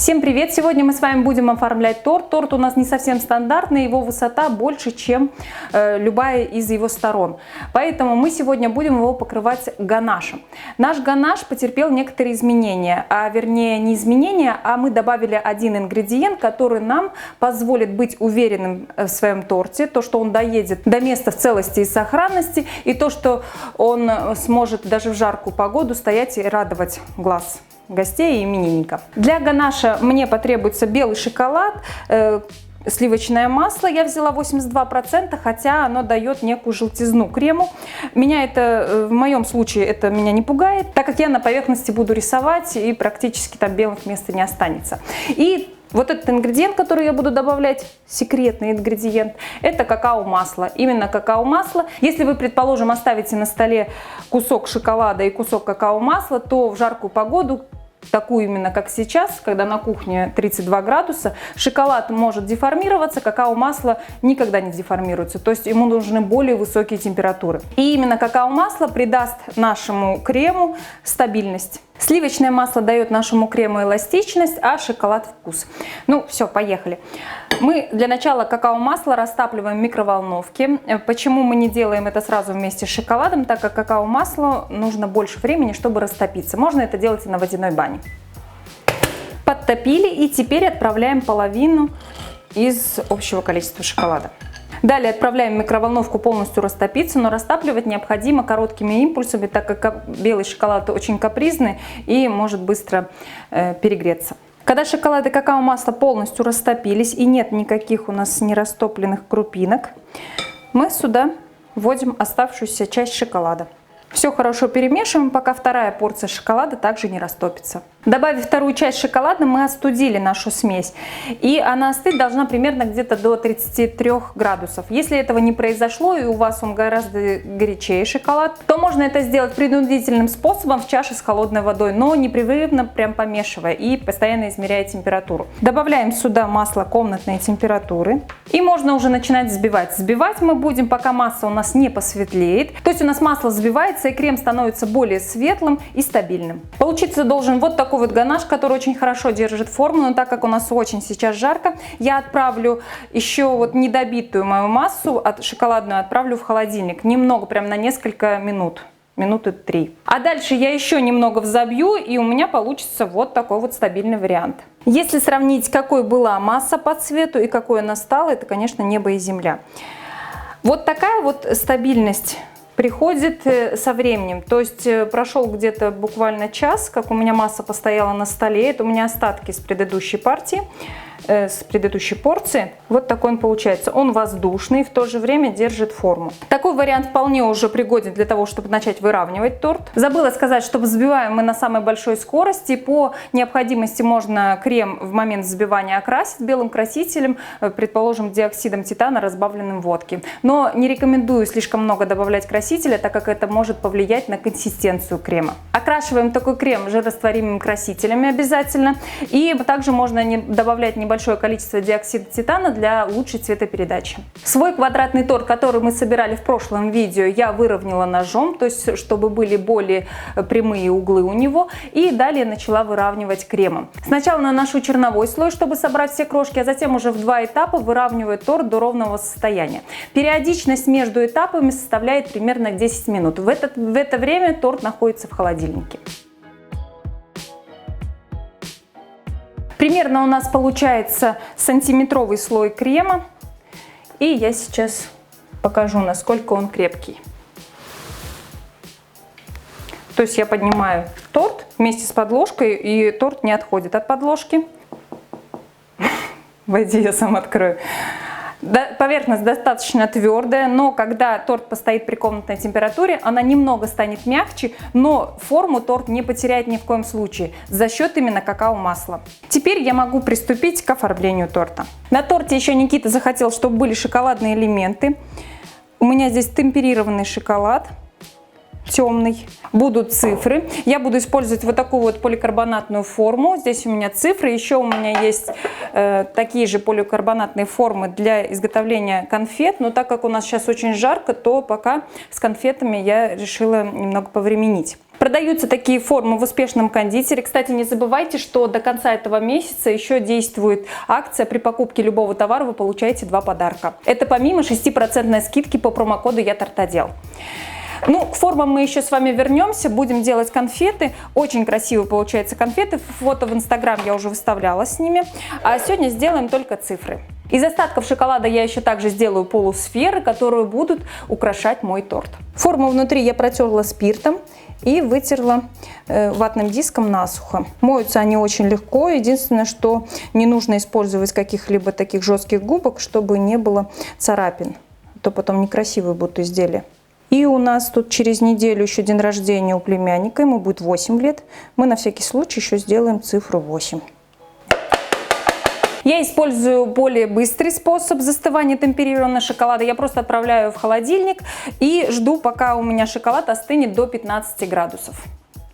Всем привет! Сегодня мы с вами будем оформлять торт. Торт у нас не совсем стандартный, его высота больше, чем любая из его сторон. Поэтому мы сегодня будем его покрывать ганашем. Наш ганаш потерпел некоторые изменения, а вернее не изменения, а мы добавили один ингредиент, который нам позволит быть уверенным в своем торте, то, что он доедет до места в целости и сохранности, и то, что он сможет даже в жаркую погоду стоять и радовать глаз гостей и именинников. Для ганаша мне потребуется белый шоколад, сливочное масло. Я взяла 82%, хотя оно дает некую желтизну крему. В моем случае это меня не пугает, так как я на поверхности буду рисовать и практически там белых места не останется. И вот этот ингредиент, который я буду добавлять, секретный ингредиент, это какао-масло. Именно какао-масло. Если вы, предположим, оставите на столе кусок шоколада и кусок какао-масла, то в жаркую погоду, такую именно как сейчас, когда на кухне 32 градуса, шоколад может деформироваться, какао-масло никогда не деформируется, то есть ему нужны более высокие температуры. И именно какао-масло придаст нашему крему стабильность. Сливочное масло дает нашему крему эластичность, а шоколад вкус. Ну все, поехали. Мы для начала какао-масло растапливаем в микроволновке. Почему мы не делаем это сразу вместе с шоколадом? Так как какао-маслу нужно больше времени, чтобы растопиться. Можно это делать и на водяной бане. Подтопили, и теперь отправляем половину из общего количества шоколада. Далее отправляем в микроволновку полностью растопиться, но растапливать необходимо короткими импульсами, так как белый шоколад очень капризный и может быстро перегреться. Когда шоколад и какао-масло полностью растопились и нет никаких у нас нерастопленных крупинок, мы сюда вводим оставшуюся часть шоколада. Все хорошо перемешиваем, пока вторая порция шоколада также не растопится. Добавив вторую часть шоколада, мы остудили нашу смесь. И она остыть должна примерно где-то до 33 градусов. Если этого не произошло и у вас он гораздо горячее шоколад, то можно это сделать принудительным способом в чаше с холодной водой, но непрерывно прям помешивая и постоянно измеряя температуру. Добавляем сюда масло комнатной температуры. И можно уже начинать взбивать. Взбивать мы будем, пока масса у нас не посветлеет. То есть у нас масло взбивается и крем становится более светлым и стабильным. Получиться должен вот такой вот ганаш, который очень хорошо держит форму, но так как у нас очень сейчас жарко, я отправлю еще вот недобитую мою массу, шоколадную отправлю в холодильник. Немного, прям на несколько минут. Минуты 3. А дальше я еще немного взобью, и у меня получится вот такой вот стабильный вариант. Если сравнить, какой была масса по цвету и какой она стала, это, конечно, небо и земля. Вот такая вот стабильность приходит со временем. То есть прошел где-то буквально час, как у меня масса постояла на столе. Это у меня остатки с предыдущей партии, с предыдущей порции. Вот такой он получается. Он воздушный, в то же время держит форму. Такой вариант вполне уже пригоден для того, чтобы начать выравнивать торт. Забыла сказать, что взбиваем мы на самой большой скорости. По необходимости можно крем в момент взбивания окрасить белым красителем, предположим, диоксидом титана, разбавленным в водке. Но не рекомендую слишком много добавлять красителя, так как это может повлиять на консистенцию крема. Окрашиваем такой крем жирорастворимыми красителями обязательно. И также можно добавлять небольшое количество диоксида титана для лучшей цветопередачи. Свой квадратный торт, который мы собирали в прошлом видео, я выровняла ножом, то есть чтобы были более прямые углы у него, и далее начала выравнивать кремом. Сначала наношу черновой слой, чтобы собрать все крошки, а затем уже в 2 этапа выравниваю торт до ровного состояния. Периодичность между этапами составляет примерно 10 минут. В это время торт находится в холодильнике. Примерно у нас получается сантиметровый слой крема. И я сейчас покажу, насколько он крепкий. То есть я поднимаю торт вместе с подложкой, и торт не отходит от подложки. Войди, я сам открою. Поверхность достаточно твердая, но когда торт постоит при комнатной температуре, она немного станет мягче, но форму торт не потеряет ни в коем случае за счет именно какао-масла. Теперь я могу приступить к оформлению торта. На торте еще Никита захотел, чтобы были шоколадные элементы. У меня здесь темперированный шоколад. Темный. Будут цифры. Я буду использовать вот такую вот поликарбонатную форму. Здесь у меня цифры. Еще у меня есть такие же поликарбонатные формы для изготовления конфет. Но так как у нас сейчас очень жарко, то пока с конфетами я решила немного повременить. Продаются такие формы в успешном кондитере. Кстати, не забывайте, что до конца этого месяца еще действует акция. При покупке любого товара вы получаете 2 подарка. Это помимо 6% скидки по промокоду «Я Тортодел». Ну, к формам мы еще с вами вернемся, будем делать конфеты. Очень красиво получаются конфеты. Фото в Инстаграм я уже выставляла с ними. А сегодня сделаем только цифры. Из остатков шоколада я еще также сделаю полусферы, которые будут украшать мой торт. Форму внутри я протерла спиртом и вытерла ватным диском насухо. Моются они очень легко. Единственное, что не нужно использовать каких-либо таких жестких губок, чтобы не было царапин. А то потом некрасивые будут изделия. И у нас тут через неделю еще день рождения у племянника, ему будет 8 лет. Мы на всякий случай еще сделаем цифру 8. Я использую более быстрый способ застывания темперированного шоколада. Я просто отправляю в холодильник и жду, пока у меня шоколад остынет до 15 градусов.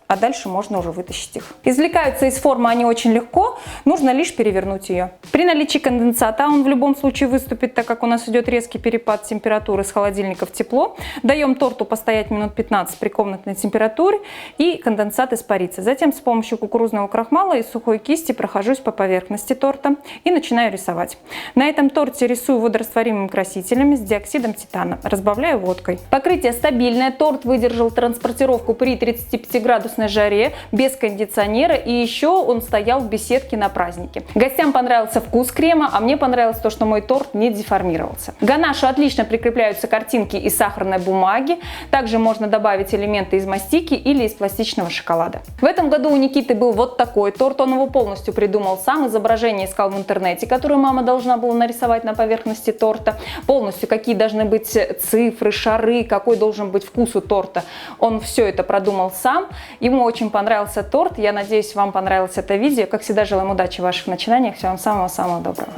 А дальше можно уже вытащить их. Извлекаются из формы они очень легко, нужно лишь перевернуть ее. При наличии конденсата, он в любом случае выступит, так как у нас идет резкий перепад температуры с холодильника в тепло. Даем торту постоять минут 15 при комнатной температуре, и конденсат испарится. Затем с помощью кукурузного крахмала и сухой кисти прохожусь по поверхности торта и начинаю рисовать. На этом торте рисую водорастворимыми красителями с диоксидом титана, разбавляю водкой. Покрытие стабильное, торт выдержал транспортировку при 35 градусах на жаре, без кондиционера, и еще он стоял в беседке на празднике. Гостям понравился вкус крема, а мне понравилось то, что мой торт не деформировался. К ганашу отлично прикрепляются картинки из сахарной бумаги, также можно добавить элементы из мастики или из пластичного шоколада. В этом году у Никиты был вот такой торт, он его полностью придумал сам, изображение искал в интернете, которое мама должна была нарисовать на поверхности торта, полностью какие должны быть цифры, шары, какой должен быть вкус у торта. Он все это продумал сам. Ему очень понравился торт. Я надеюсь, вам понравилось это видео. Как всегда, желаем удачи в ваших начинаниях. Всего вам самого-самого доброго.